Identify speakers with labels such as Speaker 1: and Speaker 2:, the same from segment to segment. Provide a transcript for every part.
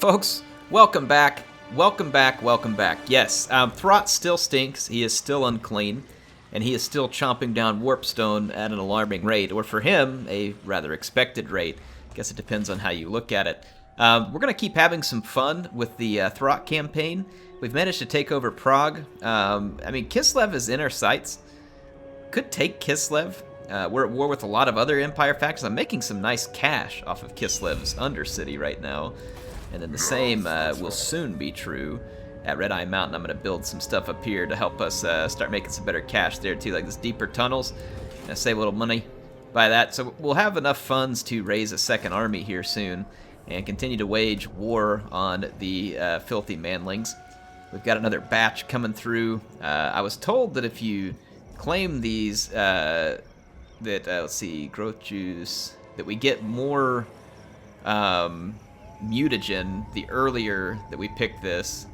Speaker 1: Folks, welcome back. Welcome back, welcome back. Yes, Throt still stinks. He is still unclean. And he is still chomping down warpstone at an alarming rate. Or for him, a rather expected rate. I guess it depends on how you look at it. We're going to keep having some fun with the Throt campaign. We've managed to take over Prague. I mean, Kislev is in our sights. Could take Kislev. We're at war with a lot of other Empire factions. I'm making some nice cash off of Kislev's Undercity right now. And then the same will soon be true at Red Eye Mountain. I'm going to build some stuff up here to help us start making some better cash there too, like this deeper tunnels. Gonna save a little money by that. So we'll have enough funds to raise a second army here soon and continue to wage war on the filthy manlings. We've got another batch coming through. I was told that if you claim these, let's see, growth juice, that we get more mutagen the earlier that we pick this.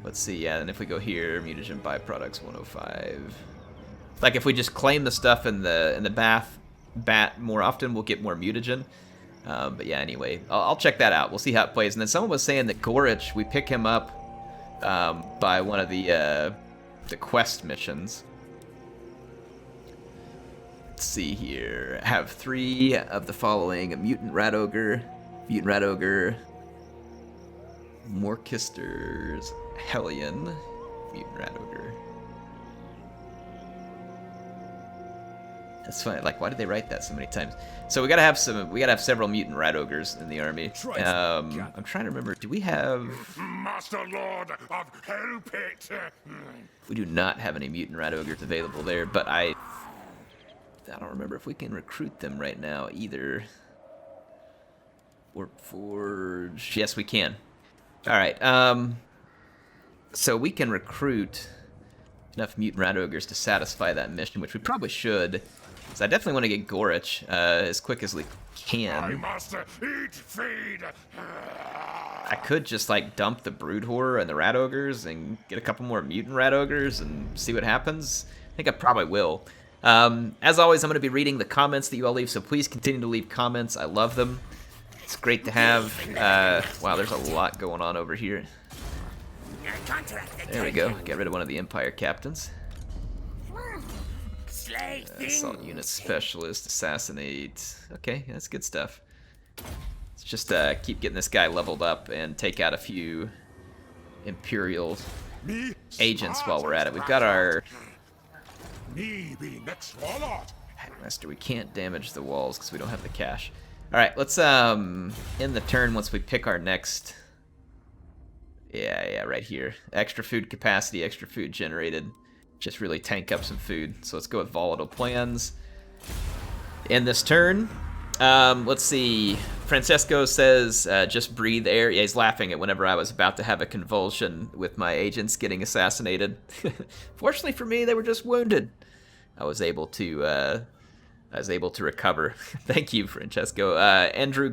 Speaker 1: Let's see, yeah, and if we go here, mutagen byproducts 105. Like if we just claim the stuff in the bat more often, we'll get more mutagen. But yeah, anyway, I'll check that out. We'll see how it plays. And then someone was saying that Goritch, we pick him up by one of the quest missions. Let's see here. I have 3 of the following: a mutant rat ogre, Morkister's Hellion, mutant rat ogre. That's funny. Like, why did they write that so many times? So we gotta have several mutant rat ogres in the army. I'm trying to remember. Do we have
Speaker 2: Master Lord of Hell Pit?
Speaker 1: We do not have any mutant rat ogres available there, but I don't remember if we can recruit them right now either. Warp Forge. Yes, we can. All right. So we can recruit enough mutant rat ogres to satisfy that mission, which we probably should. So I definitely want to get Goritch as quick as we can.
Speaker 2: I must eat, feed.
Speaker 1: I could just like dump the brood horror and the rat ogres and get a couple more mutant rat ogres and see what happens. I think I probably will. As always, I'm going to be reading the comments that you all leave, so please continue to leave comments. I love them. It's great to have. Wow, there's a lot going on over here. There we go. Get rid of one of the Empire captains. Assault unit specialist, assassinate. Okay, that's good stuff. Let's just keep getting this guy leveled up and take out a few Imperial agents while we're at it. We've got our Headmaster. We can't damage the walls because we don't have the cash. All right, let's end the turn once we pick our next. Yeah, right here. Extra food capacity, extra food generated. Just really tank up some food. So let's go with volatile plans. In this turn, let's see. Francesco says, just breathe air. Yeah, he's laughing at whenever I was about to have a convulsion with my agents getting assassinated. Fortunately for me, they were just wounded. I was able to recover. Thank you, Francesco. Andrew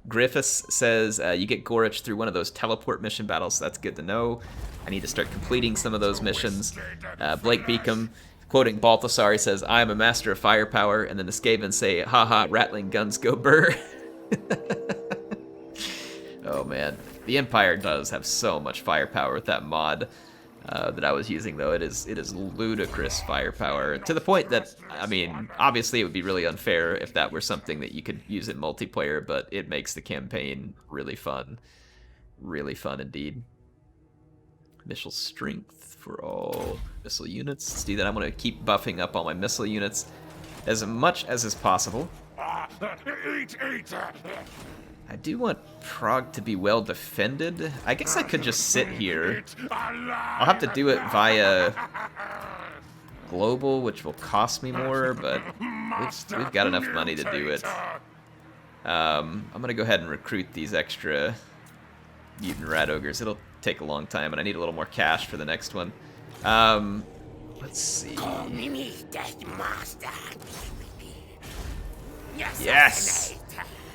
Speaker 1: Griffiths says, you get Goritch through one of those teleport mission battles, so that's good to know. I need to start completing some of those missions. Blake Beacom, quoting Balthasar, he says, I am a master of firepower, and then the Skavens say, haha, rattling guns go burr. Oh man, the Empire does have so much firepower with that mod that I was using, though. It is ludicrous firepower, to the point that, I mean, obviously it would be really unfair if that were something that you could use in multiplayer, but it makes the campaign really fun indeed. Missile strength for all missile units. Let's do that. I'm going to keep buffing up all my missile units as much as is possible.
Speaker 2: Eat.
Speaker 1: I do want Prague to be well defended. I guess I could just sit here. I'll have to do it via global, which will cost me more, but we've got enough money to do it. I'm going to go ahead and recruit these extra mutant rat ogres. It'll take a long time, and I need a little more cash for the next one. Let's see. Yes!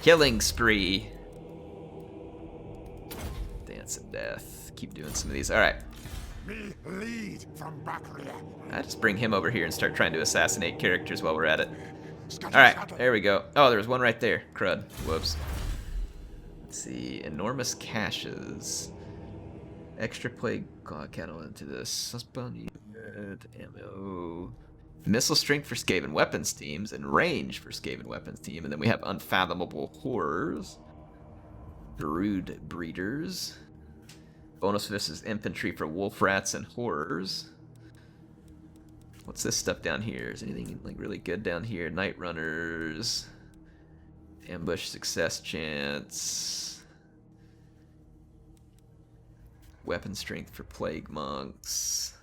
Speaker 1: Killing spree. Dance of death. Keep doing some of these. All right. I just bring him over here and start trying to assassinate characters while we're at it. All right, there we go. Oh, there was one right there. Crud. Whoops. Let's see. Enormous caches. Extra plague cattle into this. Suspend ammo. Missile strength for Skaven weapons teams and range for Skaven weapons team. And then we have unfathomable horrors. Brood breeders. Bonus versus infantry for wolf rats and horrors. What's this stuff down here? Is anything like really good down here? Night runners. Ambush success chance. Weapon strength for plague monks.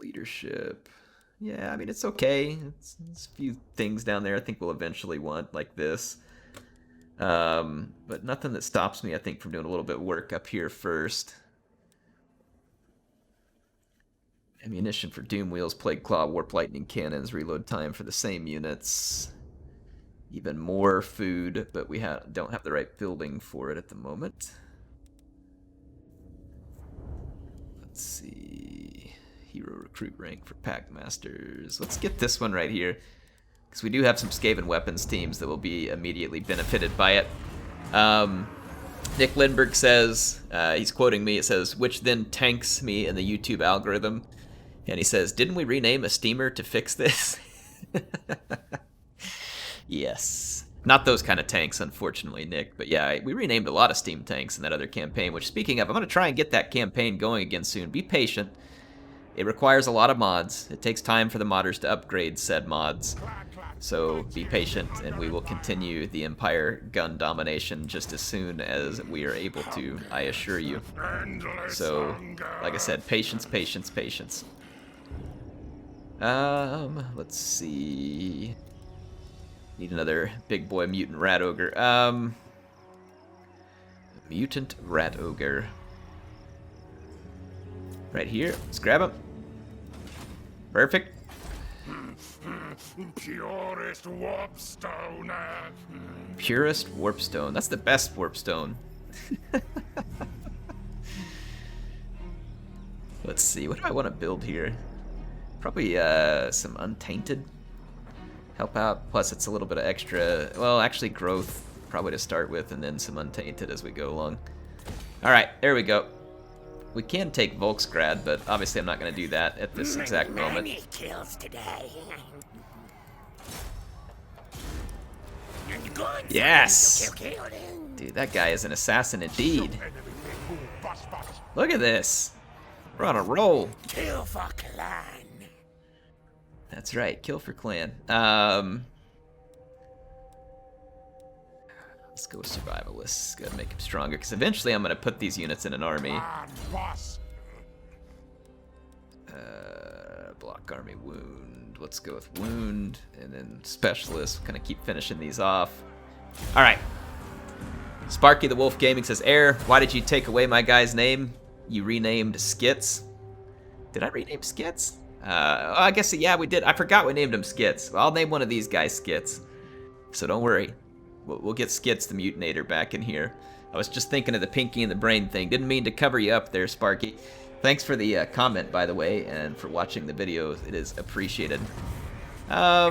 Speaker 1: Leadership. Yeah, I mean, it's okay. It's a few things down there I think we'll eventually want, like this. But nothing that stops me, I think, from doing a little bit of work up here first. Ammunition for Doom Wheels, Plague Claw, Warp Lightning Cannons, reload time for the same units. Even more food, but we don't have the right building for it at the moment. Let's see. Hero recruit rank for Pack Masters. Let's get this one right here, because we do have some Skaven weapons teams that will be immediately benefited by it. Nick Lindbergh says, he's quoting me, it says, which then tanks me in the YouTube algorithm. And he says, didn't we rename a steamer to fix this? Yes. Not those kind of tanks, unfortunately, Nick. But yeah, we renamed a lot of steam tanks in that other campaign, which, speaking of, I'm going to try and get that campaign going again soon. Be patient. It requires a lot of mods. It takes time for the modders to upgrade said mods. So be patient, and we will continue the Empire gun domination just as soon as we are able to, I assure you. So, like I said, patience, patience, patience. Let's see. Need another big boy mutant rat ogre. Mutant rat ogre. Right here. Let's grab him. Perfect.
Speaker 2: Purest warpstone.
Speaker 1: Purest warpstone. That's the best warpstone. Let's see. What do I want to build here? Probably some untainted. Help out. Plus, it's a little bit of extra. Well, actually, growth probably to start with, and then some untainted as we go along. All right, there we go. We can take Volksgrad, but obviously I'm not going to do that at this exact moment.
Speaker 3: Many kills today.
Speaker 1: Yes! Dude, that guy is an assassin indeed. Look at this. We're on a roll.
Speaker 3: Kill for clan.
Speaker 1: That's right, kill for clan. Let's go with survivalists. Gotta make him stronger, because eventually I'm gonna put these units in an army. Block army wound. Let's go with wound, and then specialist. Kind of keep finishing these off. All right. Sparky the Wolf Gaming says, Air, why did you take away my guy's name? You renamed Skits. Did I rename Skits? I guess, yeah, we did. I forgot we named him Skits. Well, I'll name one of these guys Skits. So don't worry. We'll get Skits the Mutinator back in here. I was just thinking of the Pinky and the Brain thing. Didn't mean to cover you up there, Sparky. Thanks for the comment, by the way, and for watching the video. It is appreciated. I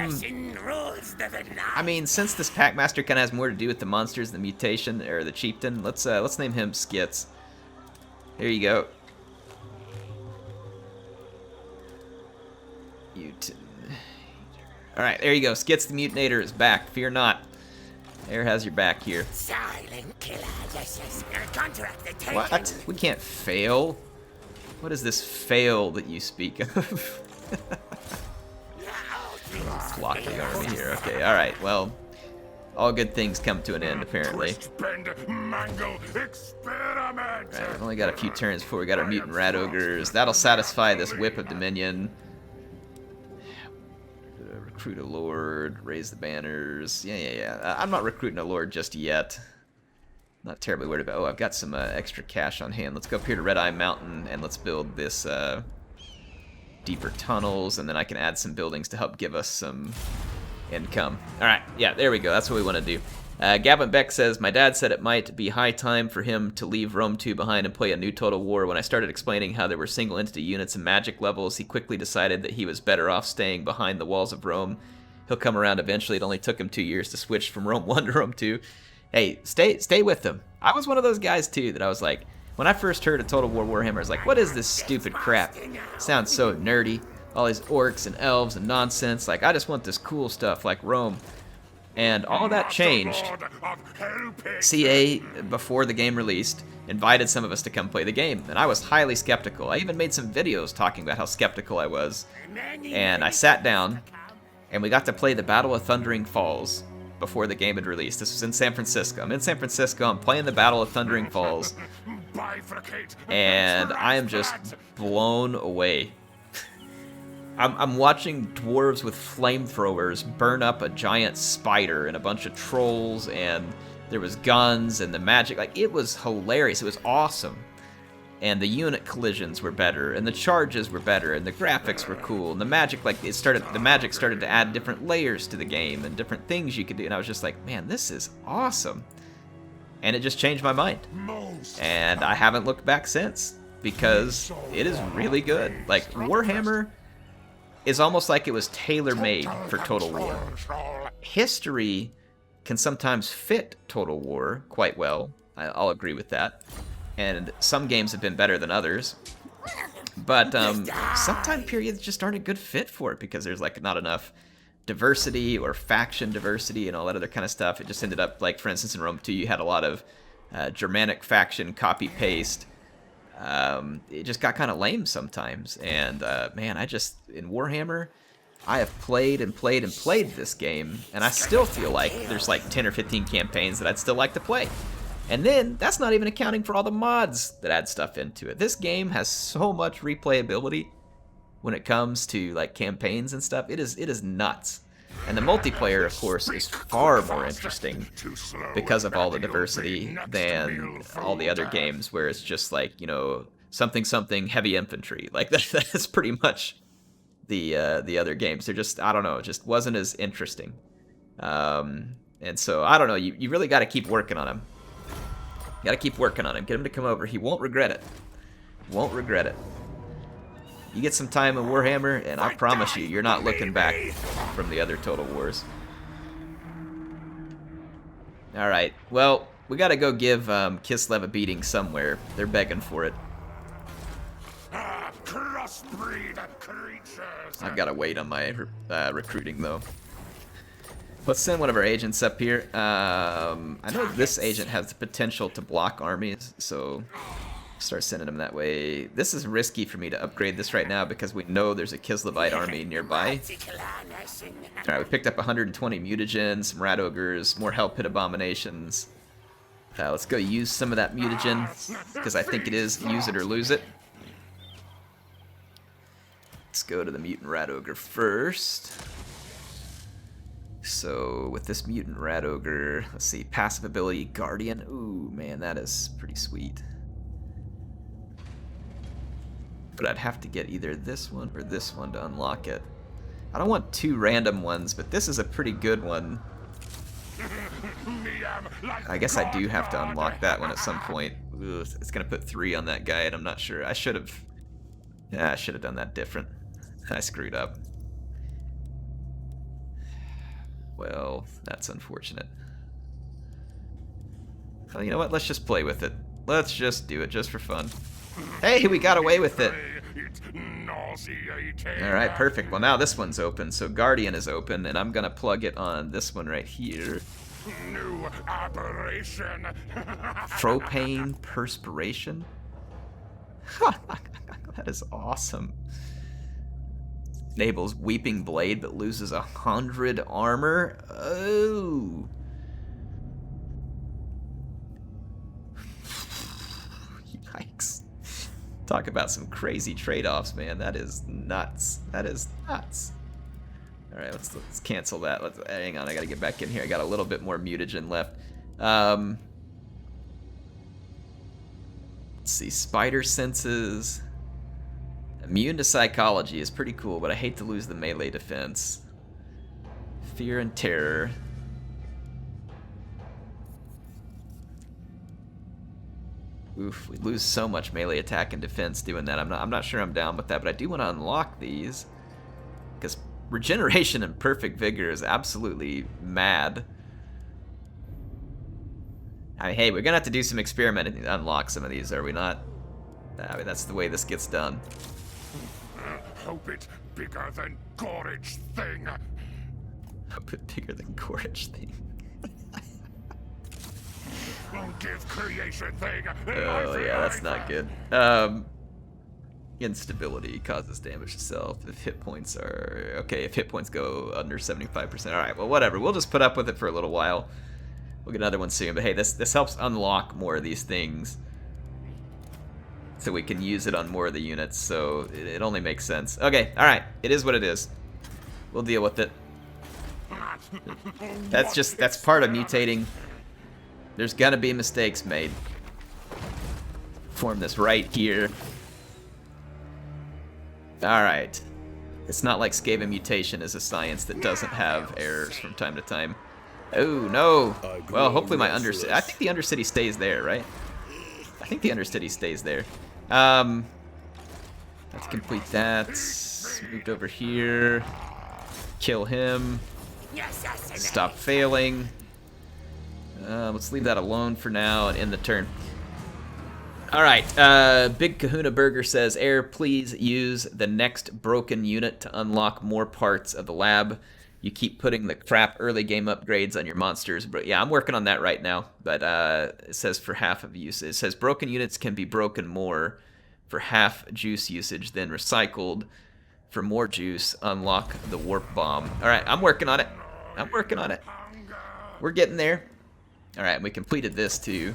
Speaker 1: mean, since this Packmaster kind of has more to do with the monsters, the mutation, or the chieftain, let's name him Skits. Here you go. Mutant. All right, there you go. Skits the Mutinator is back. Fear not. Air has your back here.
Speaker 3: Silent killer. Yes. Contract the taken.
Speaker 1: What? We can't fail. What is this fail that you speak of? Block the army here. Okay, all right. Well, all good things come to an end, apparently.
Speaker 2: Mangle, experiment.
Speaker 1: Right, we've only got a few turns before we got our mutant rat ogres. That'll satisfy this whip of Dominion. Recruit a lord, raise the banners. Yeah. I'm not recruiting a lord just yet. Not terribly worried about. Oh, I've got some extra cash on hand. Let's go up here to Red Eye Mountain and let's build this deeper tunnels, and then I can add some buildings to help give us some income. All right, yeah, there we go. That's what we want to do. Gavin Beck says, my dad said it might be high time for him to leave Rome 2 behind and play a new Total War. When I started explaining how there were single entity units and magic levels, he quickly decided that he was better off staying behind the walls of Rome. He'll come around eventually. It only took him 2 years to switch from Rome 1 to Rome 2. Hey, stay with them. I was one of those guys too that I was like, when I first heard of Total War Warhammer, I was like, what is this stupid crap? Sounds so nerdy. All these orcs and elves and nonsense. Like, I just want this cool stuff like Rome. And all that changed. CA, before the game released, invited some of us to come play the game, and I was highly skeptical. I even made some videos talking about how skeptical I was. And I sat down, and we got to play the Battle of Thundering Falls before the game had released. This was in San Francisco. I'm in San Francisco, I'm playing the Battle of Thundering Falls, and I am just blown away. I'm watching dwarves with flamethrowers burn up a giant spider and a bunch of trolls, and there was guns and the magic. Like, it was hilarious. It was awesome. And the unit collisions were better, and the charges were better, and the graphics were cool, and the magic, like, the magic started to add different layers to the game and different things you could do, and I was just like, man, this is awesome. And it just changed my mind. And I haven't looked back since, because it is really good. Like, Warhammer is almost like it was tailor-made for Total War. History can sometimes fit Total War quite well. I'll agree with that. And some games have been better than others. But some time periods just aren't a good fit for it because there's like not enough diversity or faction diversity and all that other kind of stuff. It just ended up, like, for instance, in Rome 2, you had a lot of Germanic faction copy-paste. It just got kind of lame sometimes. And man, in Warhammer, I have played and played and played this game, and I still feel like there's like 10 or 15 campaigns that I'd still like to play. And then, that's not even accounting for all the mods that add stuff into it. This game has so much replayability when it comes to, like, campaigns and stuff. It is nuts. And the multiplayer, of course, is far more interesting because of all the diversity than all the other games where it's just like, you know, something heavy infantry. Like, that's pretty much the other games. They're just, I don't know, it just wasn't as interesting. And so, I don't know, you really got to keep working on him. You got to keep working on him. Get him to come over. He won't regret it. Won't regret it. You get some time in Warhammer, and I promise you, you're not looking back from the other Total Wars. Alright, well, we gotta go give Kislev a beating somewhere. They're begging for it. I've gotta wait on my recruiting, though. Let's send one of our agents up here. I know this agent has the potential to block armies, so start sending them that way. This is risky for me to upgrade this right now because we know there's a Kislevite army nearby. Alright, we picked up 120 mutagens, some rat ogres, more hell pit abominations. Let's go use some of that mutagen because I think it is use it or lose it. Let's go to the mutant rat ogre first. So with this mutant rat ogre, let's see, passive ability Guardian. Ooh, man, that is pretty sweet. But I'd have to get either this one or this one to unlock it. I don't want two random ones, but this is a pretty good one. I guess I do have to unlock that one at some point. Ugh, it's gonna put 3 on that guy, and I'm not sure. I should have done that different. I screwed up. Well, that's unfortunate. Well, you know what? Let's just play with it. Let's just do it, just for fun. Hey, we got away with it. Alright, perfect. Well, now this one's open, so Guardian is open, and I'm gonna plug it on this one right here.
Speaker 2: New aberration.
Speaker 1: Propane Perspiration? That is awesome. Enables Weeping Blade, but loses 100 armor? Oh. Yikes. Talk about some crazy trade-offs, man. That is nuts. That is nuts. Alright, let's cancel that. Hang on, I gotta get back in here. I got a little bit more mutagen left. Let's see, spider senses. Immune to psychology is pretty cool, but I hate to lose the melee defense. Fear and terror. Oof, we lose so much melee attack and defense doing that. I'm not sure I'm down with that, but I do want to unlock these. Because regeneration and perfect vigor is absolutely mad. I mean, hey, we're gonna have to do some experimenting to unlock some of these, are we not? I mean, that's the way this gets done.
Speaker 2: Hope it bigger than Goritch thing.
Speaker 1: Hope it bigger than Goritch thing.
Speaker 2: Give creation thing.
Speaker 1: Oh yeah, that's not good. Instability causes damage to self if hit points are... Okay, if hit points go under 75%. Alright, well whatever. We'll just put up with it for a little while. We'll get another one soon. But hey, this helps unlock more of these things. So we can use it on more of the units. So it only makes sense. Okay, alright. It is what it is. We'll deal with it. That's part of mutating. There's gonna be mistakes made. Form this right here. Alright. It's not like Skaven mutation is a science that doesn't have errors from time to time. Oh, no! Well, hopefully my Undercity... I think the Undercity stays there, right? I think the Undercity stays there. Let's complete that. Moved over here. Kill him. Stop failing. Let's leave that alone for now and end the turn. Alright, Big Kahuna Burger says, Air, please use the next broken unit to unlock more parts of the lab. You keep putting the crap early game upgrades on your monsters. But yeah, I'm working on that right now. But it says for half of use. It says broken units can be broken more for half juice usage, then recycled for more juice. Unlock the warp bomb. Alright, I'm working on it. I'm working on it. We're getting there. Alright, we completed this too.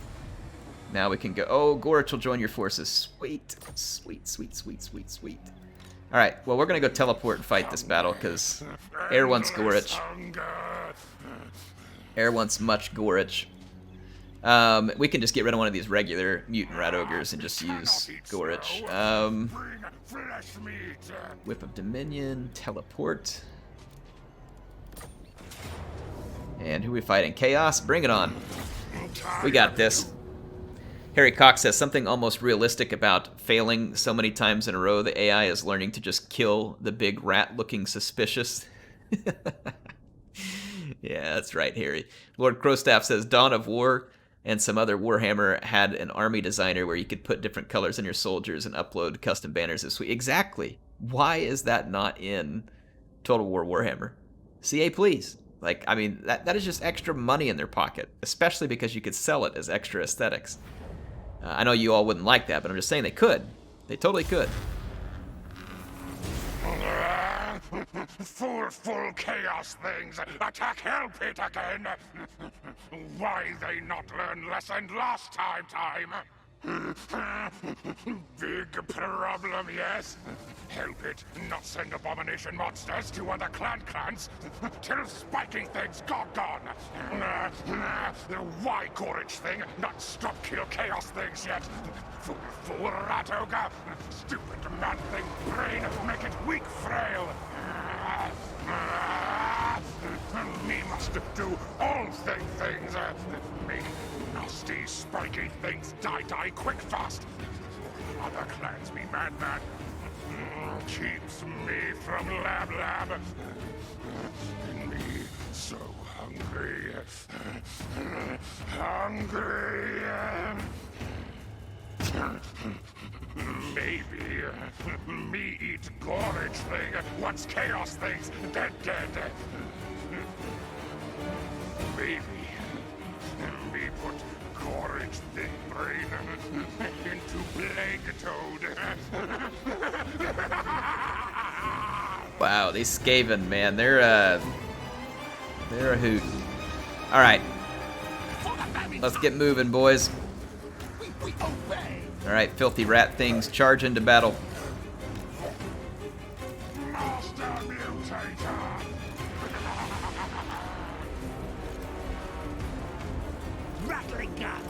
Speaker 1: Now we can go... Oh, Goritch will join your forces. Sweet. Sweet, sweet, sweet, sweet, sweet. Alright, well, we're going to go teleport and fight this battle, because Air wants Goritch. Air wants much Goritch. We can just get rid of one of these regular mutant rat ogres and just use Goritch. Whip of Dominion, teleport. And who are we fighting? Chaos? Bring it on. We got this. Harry Cox says something almost realistic about failing so many times in a row. The AI is learning to just kill the big rat looking suspicious. Yeah, that's right, Harry. Lord Crowstaff says Dawn of War and some other Warhammer had an army designer where you could put different colors on your soldiers and upload custom banners this week. Exactly. Why is that not in Total War Warhammer? CA, please. Like, I mean, that is just extra money in their pocket, especially because you could sell it as extra aesthetics. I know you all wouldn't like that, but I'm just saying they could. They totally could.
Speaker 2: Full chaos things. Attack Hell Pit again. Why they not learn lesson last time? Big problem, yes? Help it not send abomination monsters to other clans till spiking things gone. Why Goritch thing not stop kill chaos things yet? Fool rat ogre. Stupid man thing brain make it weak frail. Me must do all things. Make nasty, spiky things die quick fast. Other clans be mad. Keeps me from lab. Me so hungry. Maybe me eat Goritch thing once chaos things dead. Maybe me put Goritch thing brain into Plague Toad.
Speaker 1: Wow, these Skaven, man, they're a hoot. All right, let's get moving, boys. All right, filthy rat things, charge into battle.
Speaker 2: Master Mutator.
Speaker 3: Rattling gun.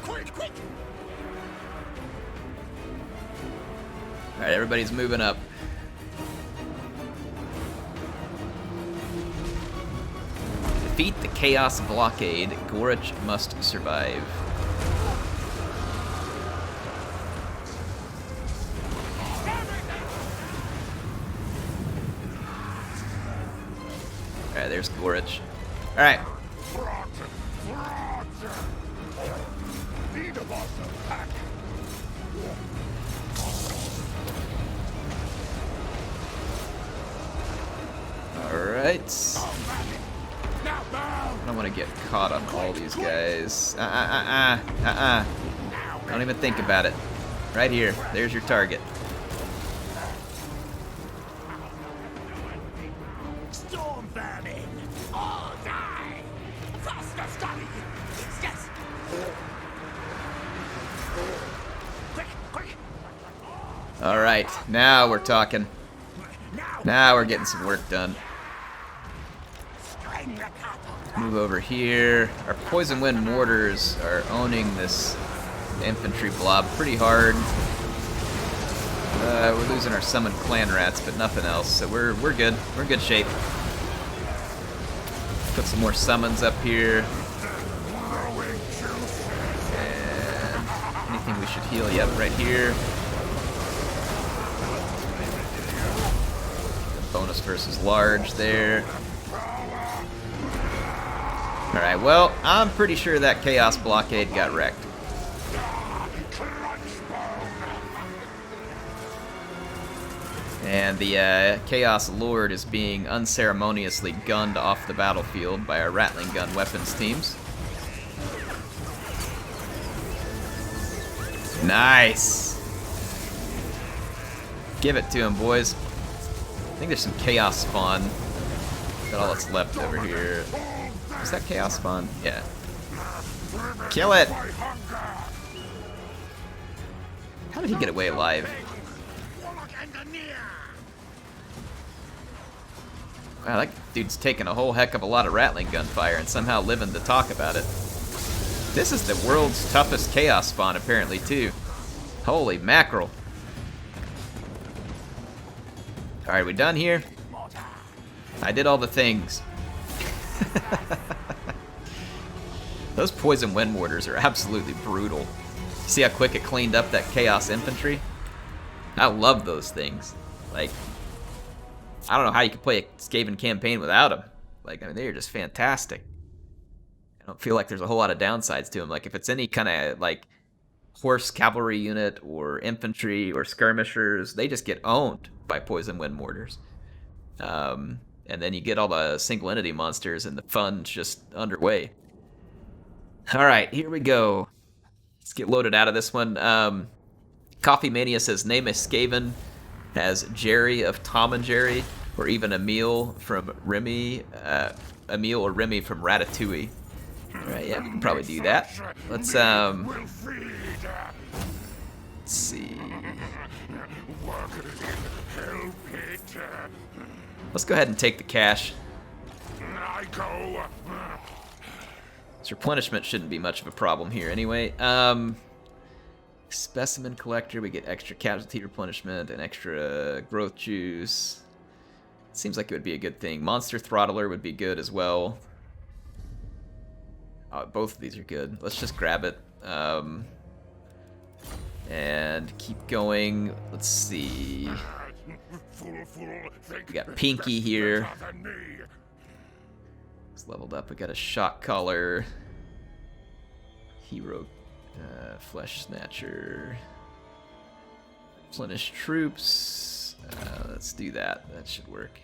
Speaker 3: Quick!
Speaker 1: All right, everybody's moving up. Defeat the Chaos Blockade. Goritch must survive. Alright, there's Goritch. Alright. Alright. I don't want to get caught on all these guys. Don't even think about it. Right here. There's your target.
Speaker 3: Storm vermin! All die! Faster, study! Yes! Quick, quick!
Speaker 1: Alright, now we're talking. Now we're getting some work done. Move over here. Our Poison Wind Mortars are owning this infantry blob pretty hard. We're losing our summoned clan rats, but nothing else, so we're good. We're in good shape. Put some more summons up here. And anything we should heal? Yep, right here. Bonus versus large there. Alright, well, I'm pretty sure that Chaos Blockade got wrecked. And the Chaos Lord is being unceremoniously gunned off the battlefield by our Rattling Gun weapons teams. Nice! Give it to him, boys. I think there's some Chaos Spawn. Got all that's left over here. Is that Chaos Spawn? Yeah. Kill it! How did he get away alive? Wow, that dude's taking a whole heck of a lot of Rattling Gun fire and somehow living to talk about it. This is the world's toughest Chaos Spawn, apparently, too. Holy mackerel. Alright, we done here? I did all the things. Those Poison Wind Mortars are absolutely brutal. See how quick it cleaned up that Chaos Infantry? I love those things. Like, I don't know how you could play a Skaven campaign without them. Like, I mean, they're just fantastic. I don't feel like there's a whole lot of downsides to them. Like, if it's any kind of, like, horse cavalry unit or infantry or skirmishers, they just get owned by Poison Wind Mortars. And then you get all the single entity monsters and the fun's just underway. Alright, here we go. Let's get loaded out of this one. Coffee Mania says, name a Skaven as Jerry of Tom and Jerry, or even Emil from Remy, Emil or Remy from Ratatouille. Alright, yeah, we can probably do that. Let's see. Let's go ahead and take the cash. This replenishment shouldn't be much of a problem here anyway. Specimen collector, we get extra casualty replenishment and extra growth juice. Seems like it would be a good thing. Monster throttler would be good as well. Both of these are good. Let's just grab it. And keep going. Let's see. We got Pinky here. It's leveled up. We got a Shock Collar. Hero Flesh Snatcher. Replenish troops. Let's do that. That should work.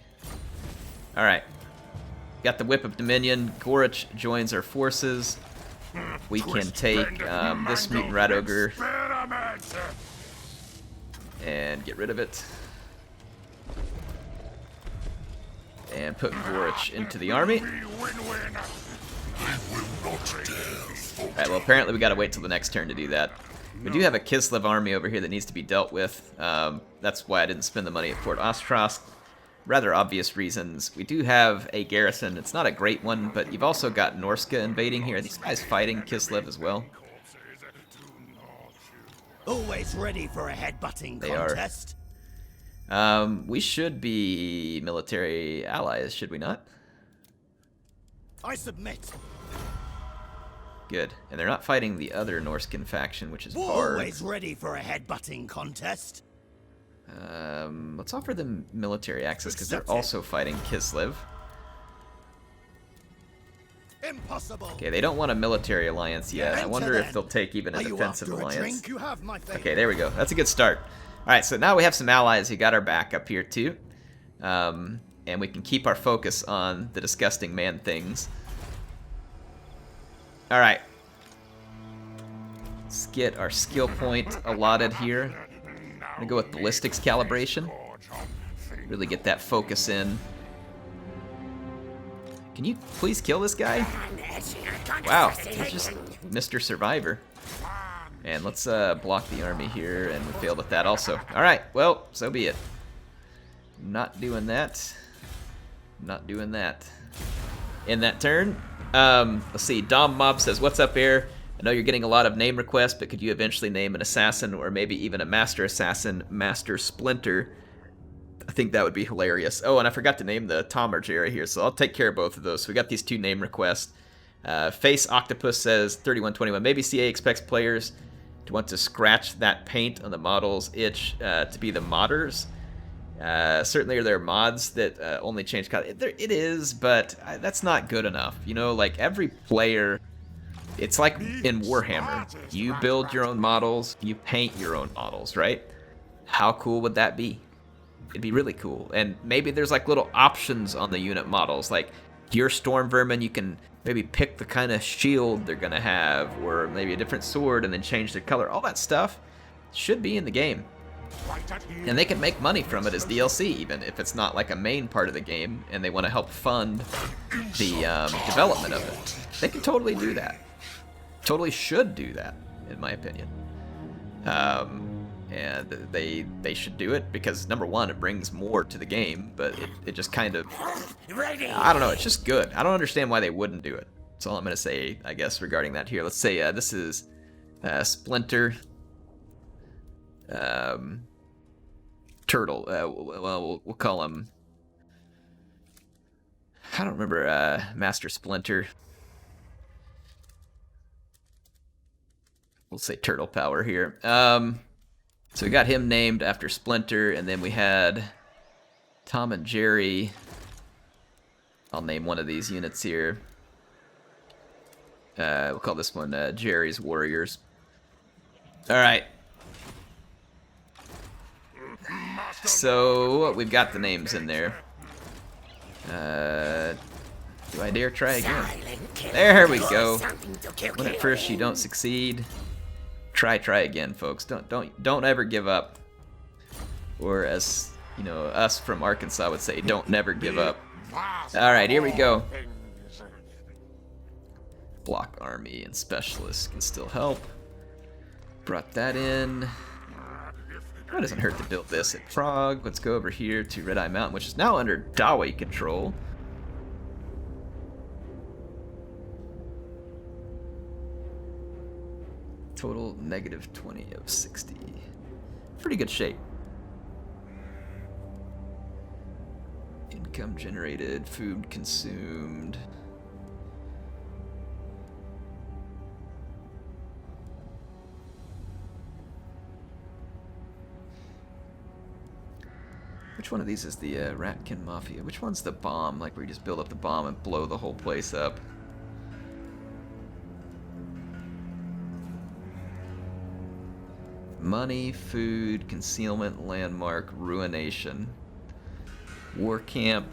Speaker 1: Alright. Got the Whip of Dominion. Goritch joins our forces. We can take this Mutant Rat Ogre and get rid of it. And put Goritch into the army. Alright, well apparently we gotta wait till the next turn to do that. We do have a Kislev army over here that needs to be dealt with. That's why I didn't spend the money at Fort Ostrosk. Rather obvious reasons. We do have a garrison. It's not a great one, but you've also got Norska invading here. Are these guys fighting Kislev as well?
Speaker 3: Always ready for a headbutting
Speaker 1: They
Speaker 3: contest.
Speaker 1: are. We should be military allies, should we not?
Speaker 3: I submit.
Speaker 1: Good. And they're not fighting the other Norskin faction, which is hard.
Speaker 3: Always ready for a headbutting contest.
Speaker 1: Let's offer them military access because they're also fighting Kislev.
Speaker 4: Impossible.
Speaker 1: Okay, they don't want a military alliance yet. I
Speaker 4: Enter
Speaker 1: wonder if
Speaker 4: then.
Speaker 1: they'll take even a
Speaker 4: Are you
Speaker 1: defensive
Speaker 4: after a
Speaker 1: alliance.
Speaker 4: drink? You have my favor.
Speaker 1: Okay, there we go. That's a good start. Alright, so now we have some allies who got our back up here too. And we can keep our focus on the disgusting man things. Alright. Let's get our skill point allotted here. I'm gonna go with ballistics calibration. Really get that focus in. Can you please kill this guy? Wow, he's just Mr. Survivor. And let's block the army here, and we failed at that also. Alright, well, so be it. Not doing that. Not doing that. In that turn, let's see, Dom Mob says, what's up, Air? I know you're getting a lot of name requests, but could you eventually name an assassin, or maybe even a master assassin, Master Splinter? I think that would be hilarious. Oh, and I forgot to name the Tom or Jerry here, so I'll take care of both of those. So we got these 2 name requests. Face Octopus says 3121. Maybe CA expects players to want to scratch that paint on the model's itch to be the modders. Certainly, are there mods that only change color? It is, but that's not good enough. You know, like every player, it's like in Warhammer. You build your own models, you paint your own models, right? How cool would that be? It'd be really cool. And maybe there's like little options on the unit models, like your Storm Vermin, you can maybe pick the kind of shield they're gonna have, or maybe a different sword and then change their color. All that stuff should be in the game. And they can make money from it as DLC, even if it's not like a main part of the game and they want to help fund the development of it. They can totally do that. Totally should do that, in my opinion. And they should do it because, number one, it brings more to the game, but it just kind of, I don't know, it's just good. I don't understand why they wouldn't do it. That's all I'm going to say, I guess, regarding that here. Let's say this is Splinter. Turtle. Well, we'll call him, I don't remember, Master Splinter. We'll say Turtle Power here. So we got him named after Splinter, and then we had Tom and Jerry. I'll name one of these units here. We'll call this one Jerry's Warriors. Alright. So, we've got the names in there. Do I dare try again? There we go. When at first you don't succeed, try again, folks. Don't ever give up. Or as, you know, us from Arkansas would say, don't never give up. Alright, here we go. Block army and specialists can still help. Brought that in. It doesn't hurt to build this at Prague. Let's go over here to Red Eye Mountain, which is now under Dawi control. Total negative 20 of 60. Pretty good shape. Income generated, food consumed. Which one of these is the Ratkin Mafia? Which one's the bomb? Like where you just build up the bomb and blow the whole place up. Money, food, concealment, landmark, ruination. War camp.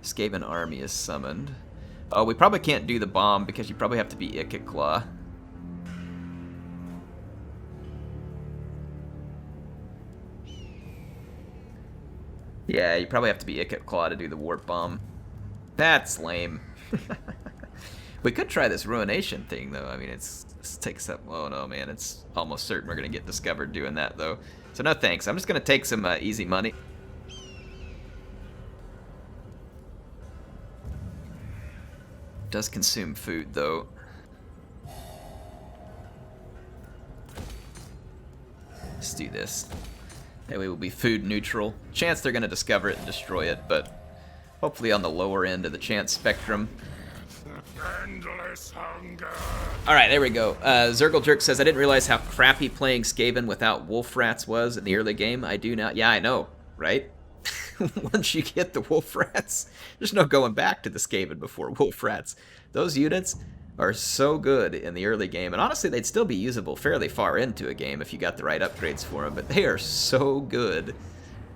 Speaker 1: Skaven army is summoned. Oh, we probably can't do the bomb because you probably have to be Ikitclaw. Yeah, you probably have to be Ikitclaw to do the warp bomb. That's lame. We could try this ruination thing, though. I mean, it takes up... Oh, no, man. It's almost certain we're going to get discovered doing that, though. So, no thanks. I'm just going to take some easy money. Does consume food, though. Let's do this. That way we'll be food neutral. Chance they're going to discover it and destroy it, but hopefully on the lower end of the chance spectrum.
Speaker 2: Endless hunger.
Speaker 1: Alright, there we go. Zergle Jerk says, I didn't realize how crappy playing Skaven without wolf rats was in the early game. I do now. Yeah, I know, right? once you get the wolf rats. There's no going back to the Skaven before wolf rats. Those units are so good in the early game, and honestly they'd still be usable fairly far into a game if you got the right upgrades for them, but they are so good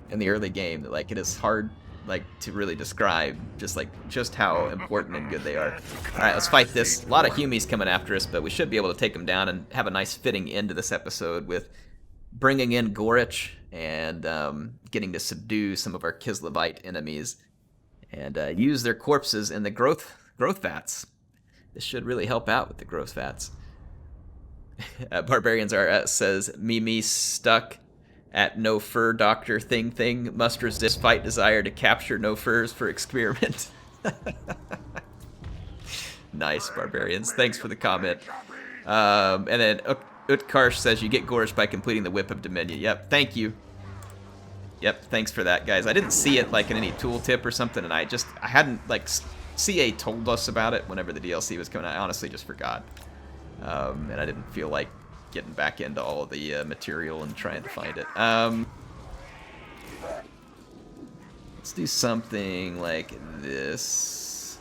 Speaker 1: in the early game that like it is hard like to really describe just how important and good they are. Alright, let's fight this. A lot of Humies coming after us, but we should be able to take them down and have a nice fitting end to this episode with bringing in Goritch and getting to subdue some of our Kislevite enemies and use their corpses in the growth vats. This should really help out with the growth vats. Barbarians R says, me stuck at no fur doctor thing must resist fight desire to capture no furs for experiment. Nice, Barbarians. Thanks for the comment. And then Utkarsh says you get Goritch by completing the Whip of Dominion. Yep, thank you. Yep, thanks for that, guys. I didn't see it like in any tooltip or something, and I hadn't like CA told us about it whenever the DLC was coming out. I honestly just forgot, and I didn't feel like getting back into all of the material and trying to find it. Let's do something like this.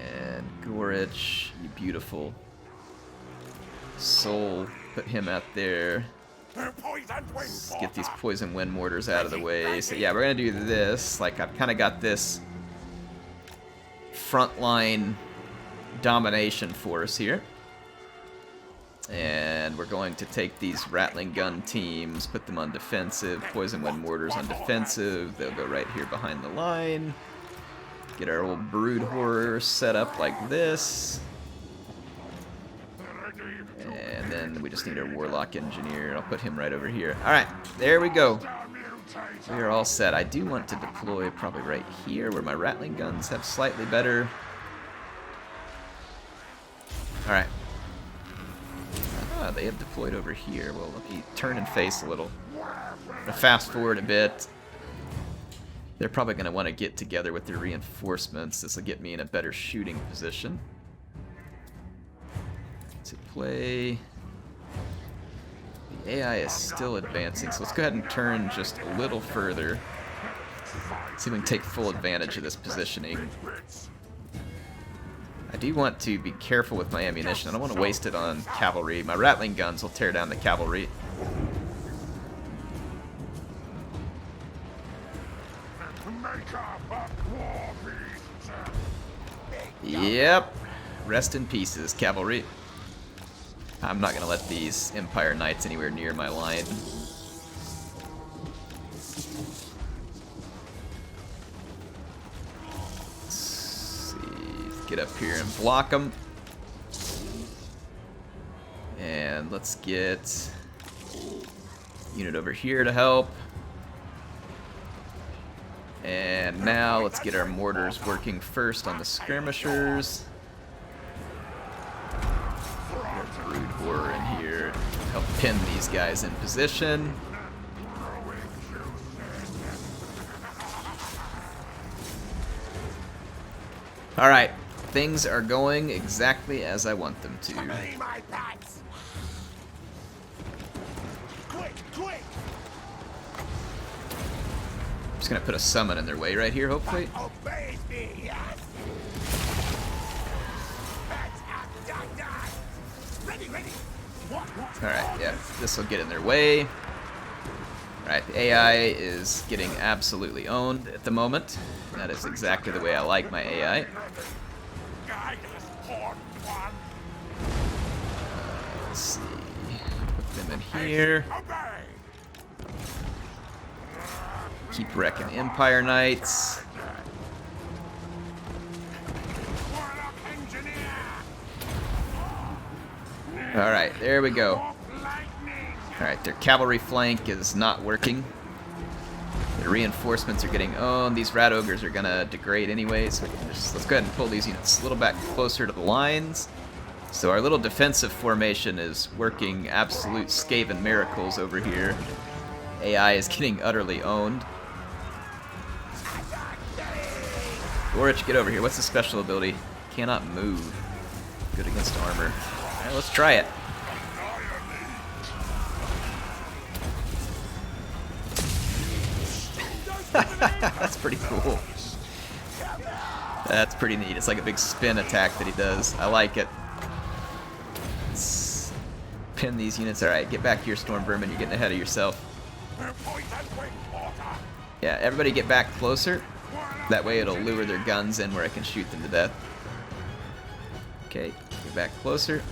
Speaker 1: And Goritch, you beautiful soul, put him out there. Let's get these poison wind mortars out of the way. So yeah, we're gonna do this. Like I've kind of got this frontline domination force here. And we're going to take these rattling gun teams, put them on defensive, poison wind mortars on defensive. They'll go right here behind the line. Get our old brood horror set up like this. And then we just need our warlock engineer. I'll put him right over here. Alright, there we go. We are all set. I do want to deploy probably right here where my rattling guns have slightly better. Alright. They have deployed over here. Well, let me turn and face a little. Fast forward a bit. They're probably going to want to get together with their reinforcements. This will get me in a better shooting position. To play. The AI is still advancing, so let's go ahead and turn just a little further. See if we can take full advantage of this positioning. I do want to be careful with my ammunition. I don't want to waste it on cavalry. My rattling guns will tear down the cavalry. Yep. Rest in pieces, cavalry. I'm not going to let these Empire Knights anywhere near my line. Get up here and block them. And let's get unit over here to help. And now let's get our mortars working first on the skirmishers. Get our brood horror in here to help pin these guys in position. Alright. Things are going exactly as I want them to. Just gonna put a summon in their way right here, hopefully. Alright, yeah, this will get in their way. Alright, the AI is getting absolutely owned at the moment. That is exactly the way I like my AI. Let's see. Put them in here. Keep wrecking Empire Knights. Alright, there we go. Alright, their cavalry flank is not working. The reinforcements are getting owned. These rat ogres are gonna degrade anyway, so let's go ahead and pull these units a little back closer to the lines. So our little defensive formation is working absolute Skaven miracles over here. AI is getting utterly owned. Goritch, get over here. What's the special ability? Cannot move. Good against armor. Alright, let's try it. That's pretty cool. That's pretty neat. It's like a big spin attack that he does. I like it. Let's pin these units. Alright, get back here, Storm Vermin. You're getting ahead of yourself. Yeah, everybody get back closer. That way it'll lure their guns in where I can shoot them to death. Okay, get back closer.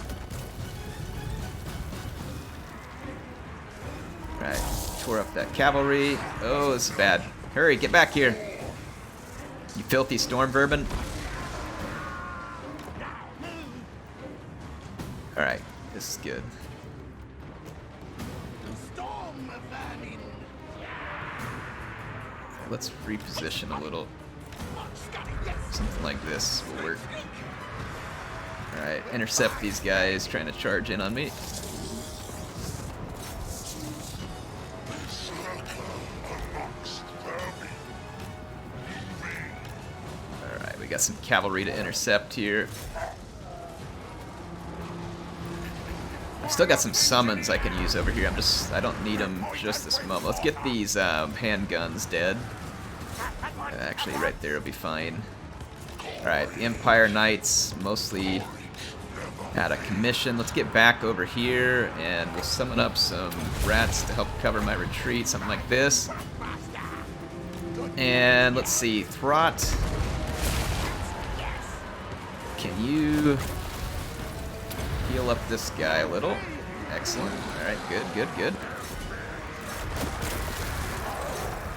Speaker 1: Alright, tore up that cavalry. Oh, this is bad. Hurry, get back here. You filthy storm vermin. Alright, this is good. Let's reposition a little. Something like this will work. Alright, intercept these guys trying to charge in on me. Alright, we got some cavalry to intercept here. I've still got some summons I can use over here. I don't need them just this moment. Let's get these handguns dead. Actually, right there will be fine. Alright, the Empire Knights mostly out of commission. Let's get back over here and we'll summon up some rats to help cover my retreat, something like this. And let's see, Throt. Can you heal up this guy a little? Excellent. Alright, good.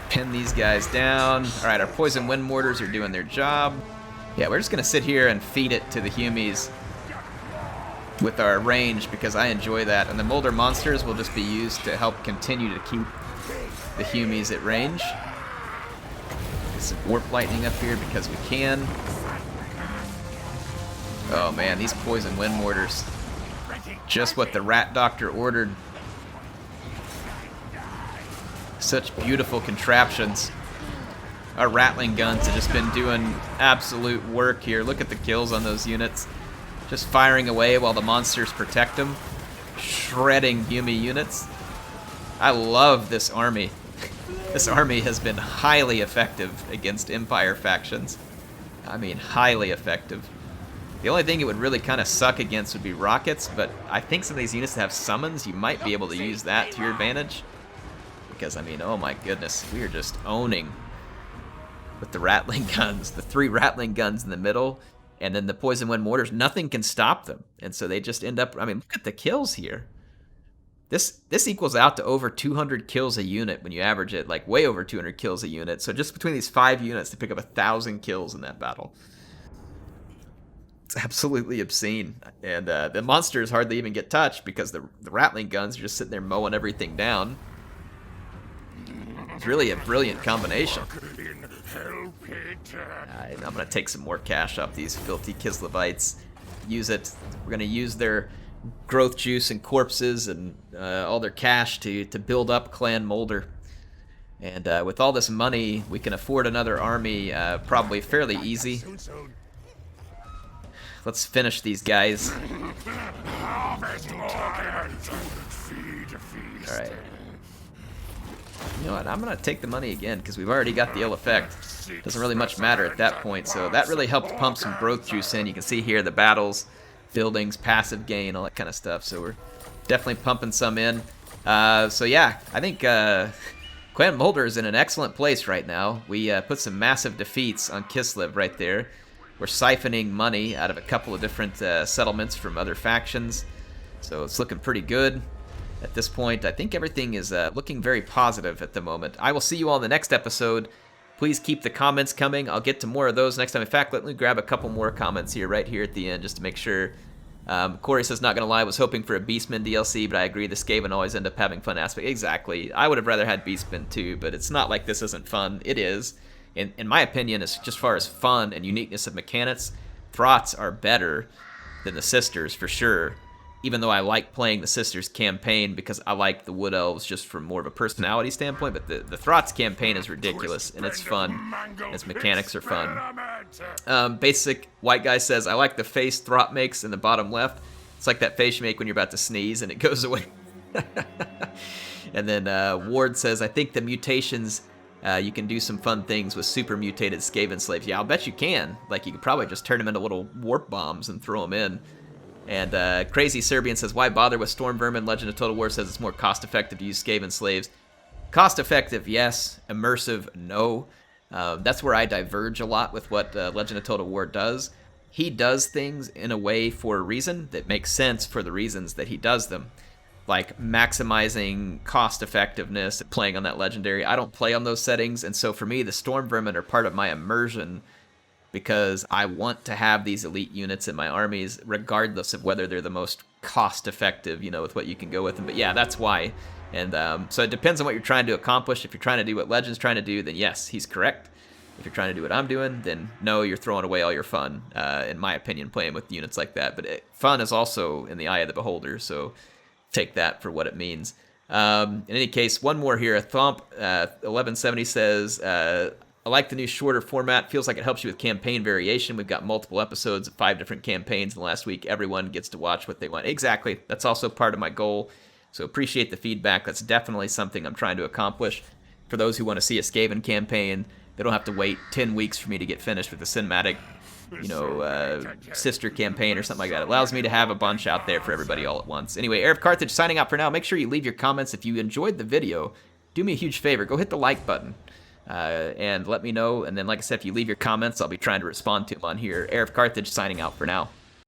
Speaker 1: Pin these guys down. Alright, our poison wind mortars are doing their job. Yeah, we're just gonna sit here and feed it to the Humies with our range because I enjoy that. And the Moulder monsters will just be used to help continue to keep the Humies at range. Get some warp lightning up here because we can. Oh man, these poison wind mortars. Just what the rat doctor ordered. Such beautiful contraptions. Our rattling guns have just been doing absolute work here. Look at the kills on those units. Just firing away while the monsters protect them. Shredding Humi units. I love this army. This army has been highly effective against Empire factions. I mean, highly effective. The only thing it would really kind of suck against would be rockets, but I think some of these units that have summons, you might be able to use that to your advantage. Because, I mean, oh my goodness, we are just owning with the rattling guns. The 3 rattling guns in the middle, and then the poison wind mortars. Nothing can stop them. And so they just end up, I mean, look at the kills here. This equals out to over 200 kills a unit when you average it, like way over 200 kills a unit. So just between these 5 units to pick up 1,000 kills in that battle. It's absolutely obscene. And the monsters hardly even get touched because the rattling guns are just sitting there mowing everything down. It's really a brilliant combination. I'm going to take some more cash off these filthy Kislevites. Use it. We're going to use their growth juice and corpses and all their cash to build up Clan Moulder. And with all this money, we can afford another army probably fairly easy. Let's finish these guys. Alright. You know what, I'm going to take the money again because we've already got the ill effect. Doesn't really much matter at that point, so that really helped pump some growth juice in. You can see here the battles, buildings, passive gain, all that kind of stuff, so we're definitely pumping some in. So yeah, I think Clan Moulder is in an excellent place right now. We put some massive defeats on Kislev right there. We're siphoning money out of a couple of different settlements from other factions, so it's looking pretty good. At this point, I think everything is looking very positive at the moment. I will see you all in the next episode. Please keep the comments coming. I'll get to more of those next time. In fact, let me grab a couple more comments here, right here at the end, just to make sure. Corey says, not going to lie, I was hoping for a Beastman DLC, but I agree, the Skaven always end up having fun aspect. Exactly. I would have rather had Beastman too, but it's not like this isn't fun. It is. In my opinion, as just far as fun and uniqueness of mechanics, Throts are better than the Sisters, for sure. Even though I like playing the Sisters campaign because I like the Wood Elves just from more of a personality standpoint, but the Throts campaign is ridiculous, and it's fun. Its mechanics are fun. Basic White Guy says, I like the face Throt makes in the bottom left. It's like that face you make when you're about to sneeze and it goes away. And then Ward says, I think the mutations You can do some fun things with super mutated Skaven slaves. Yeah, I'll bet you can. Like, you could probably just turn them into little warp bombs and throw them in. And Crazy Serbian says, why bother with Storm Vermin? Legend of Total War says it's more cost-effective to use Skaven slaves. Cost-effective, yes. Immersive, no. That's where I diverge a lot with what Legend of Total War does. He does things in a way for a reason that makes sense for the reasons that he does them. Like maximizing cost-effectiveness, playing on that legendary. I don't play on those settings, and so for me, the Storm Vermin are part of my immersion because I want to have these elite units in my armies, regardless of whether they're the most cost-effective, you know, with what you can go with them. But yeah, that's why. And so it depends on what you're trying to accomplish. If you're trying to do what Legend's trying to do, then yes, he's correct. If you're trying to do what I'm doing, then no, you're throwing away all your fun, in my opinion, playing with units like that. But fun is also in the eye of the beholder, so take that for what it means. In any case, one more here. Thomp 1170 says, I like the new shorter format. Feels like it helps you with campaign variation. We've got multiple episodes of 5 different campaigns in the last week. Everyone gets to watch what they want. Exactly. That's also part of my goal. So appreciate the feedback. That's definitely something I'm trying to accomplish. For those who want to see a Skaven campaign, they don't have to wait 10 weeks for me to get finished with the cinematic, you know, sister campaign or something like that. It allows me to have a bunch out there for everybody all at once. Anyway, HeirofCarthage signing out for now. Make sure you leave your comments. If you enjoyed the video, do me a huge favor. Go hit the like button and let me know. And then, like I said, if you leave your comments, I'll be trying to respond to them on here. HeirofCarthage signing out for now.